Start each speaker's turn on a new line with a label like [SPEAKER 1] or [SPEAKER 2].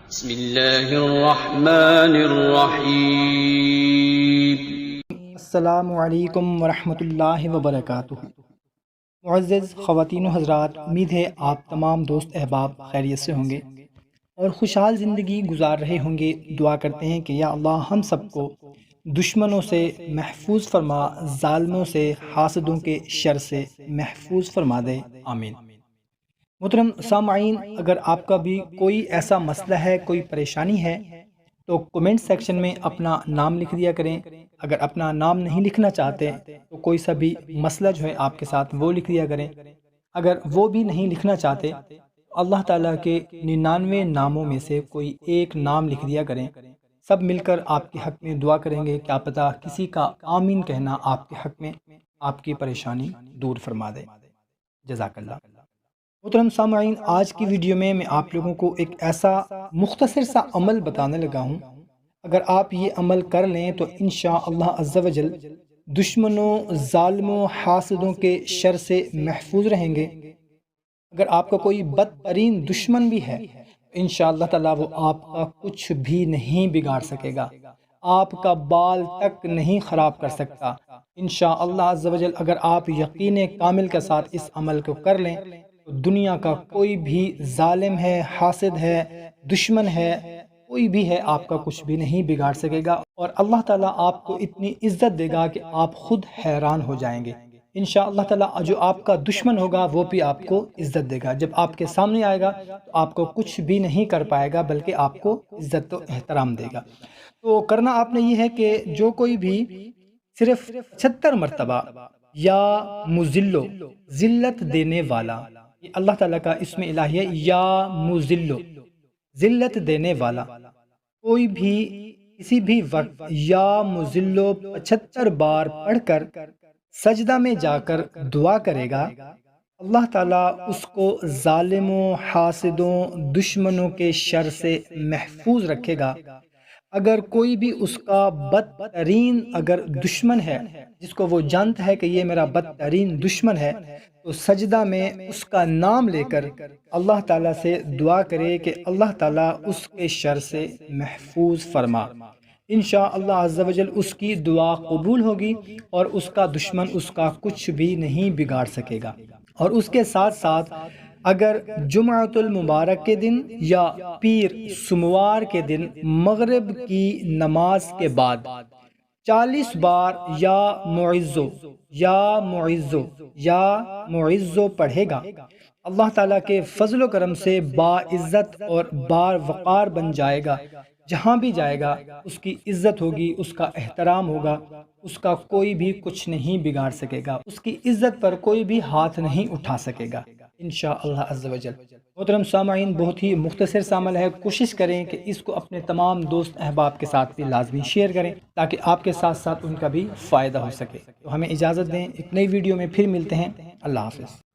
[SPEAKER 1] بسم اللہ الرحمن الرحیم۔
[SPEAKER 2] السلام علیکم ورحمۃ اللہ وبرکاتہ۔ معزز خواتین و حضرات، امید ہے آپ تمام دوست احباب خیریت سے ہوں گے اور خوشحال زندگی گزار رہے ہوں گے۔ دعا کرتے ہیں کہ یا اللہ ہم سب کو دشمنوں سے محفوظ فرما، ظالموں سے، حاسدوں کے شر سے محفوظ فرما دے، آمین۔ محترم سامعین، اگر آپ کا بھی کوئی ایسا مسئلہ ہے، کوئی پریشانی ہے تو کومنٹ سیکشن میں اپنا نام لکھ دیا کریں۔ اگر اپنا نام نہیں لکھنا چاہتے تو کوئی سا بھی مسئلہ جو ہے آپ کے ساتھ وہ لکھ دیا کریں۔ اگر وہ بھی نہیں لکھنا چاہتے اللہ تعالیٰ کے 99 ناموں میں سے کوئی ایک نام لکھ دیا کریں۔ سب مل کر آپ کے حق میں دعا کریں گے، کیا پتہ کسی کا آمین کہنا آپ کے حق میں آپ کی پریشانی دور فرما دے۔ جزاک اللہ۔ محترم سامعین، آج کی ویڈیو میں آپ لوگوں کو ایک ایسا مختصر سا عمل بتانے لگا ہوں، اگر آپ یہ عمل کر لیں تو انشاءاللہ عز و جل دشمنوں، ظالموں، حاسدوں کے شر سے محفوظ رہیں گے۔ اگر آپ کا کوئی بدترین دشمن بھی ہے انشاءاللہ تعالیٰ وہ آپ کا کچھ بھی نہیں بگاڑ سکے گا، آپ کا بال تک نہیں خراب کر سکتا انشاءاللہ عز و جل۔ اگر آپ یقین کامل کے ساتھ اس عمل کو کر لیں تو دنیا کا کوئی بھی ظالم ہے، حاسد ہے، دشمن ہے، کوئی بھی ہے، آپ کا کچھ بھی نہیں بگاڑ سکے گا، اور اللہ تعالیٰ آپ کو اتنی عزت دے گا کہ آپ خود حیران ہو جائیں گے انشاءاللہ تعالیٰ۔ جو آپ کا دشمن ہوگا وہ بھی آپ کو عزت دے گا، جب آپ کے سامنے آئے گا تو آپ کو کچھ بھی نہیں کر پائے گا بلکہ آپ کو عزت و احترام دے گا۔ تو کرنا آپ نے یہ ہے کہ جو کوئی بھی صرف 76 مرتبہ یا مذلو، ذلت دینے والا، یہ اللہ تعالیٰ کا اسم الہی ہے، یا مذلو، ذلت دینے والا، کوئی بھی کسی بھی وقت یا مذلو 75 بار پڑھ کر سجدہ میں جا کر دعا کرے گا، اللہ تعالیٰ اس کو ظالموں، حاسدوں، دشمنوں کے شر سے محفوظ رکھے گا۔ اگر کوئی بھی اس کا بدترین اگر دشمن ہے، جس کو وہ جانتا ہے کہ یہ میرا بدترین دشمن ہے، تو سجدہ میں اس کا نام لے کر اللہ تعالیٰ سے دعا کرے کہ اللہ تعالیٰ اس کے شر سے محفوظ فرما۔ انشاءاللہ عز و جل اس کی دعا قبول ہوگی اور اس کا دشمن اس کا کچھ بھی نہیں بگاڑ سکے گا۔ اور اس کے ساتھ ساتھ اگر جمعۃ المبارک کے دن یا پیر سموار کے دن مغرب کی نماز کے بعد 40 بار یا معزو یا معزو یا معزو پڑھے گا، اللہ تعالیٰ کے فضل و کرم سے باعزت اور باوقار بن جائے گا۔ جہاں بھی جائے گا اس کی عزت ہوگی، اس کا احترام ہوگا، اس کا کوئی بھی کچھ نہیں بگاڑ سکے گا، اس کی عزت پر کوئی بھی ہاتھ نہیں اٹھا سکے گا انشاءاللہ عز و جل۔ محترم سامعین، بہت ہی مختصر سا عمل ہے، کوشش کریں کہ اس کو اپنے تمام دوست احباب کے ساتھ بھی لازمی شیئر کریں تاکہ آپ کے ساتھ ساتھ ان کا بھی فائدہ ہو سکے۔ تو ہمیں اجازت دیں، ایک نئی ویڈیو میں پھر ملتے ہیں۔ اللہ حافظ۔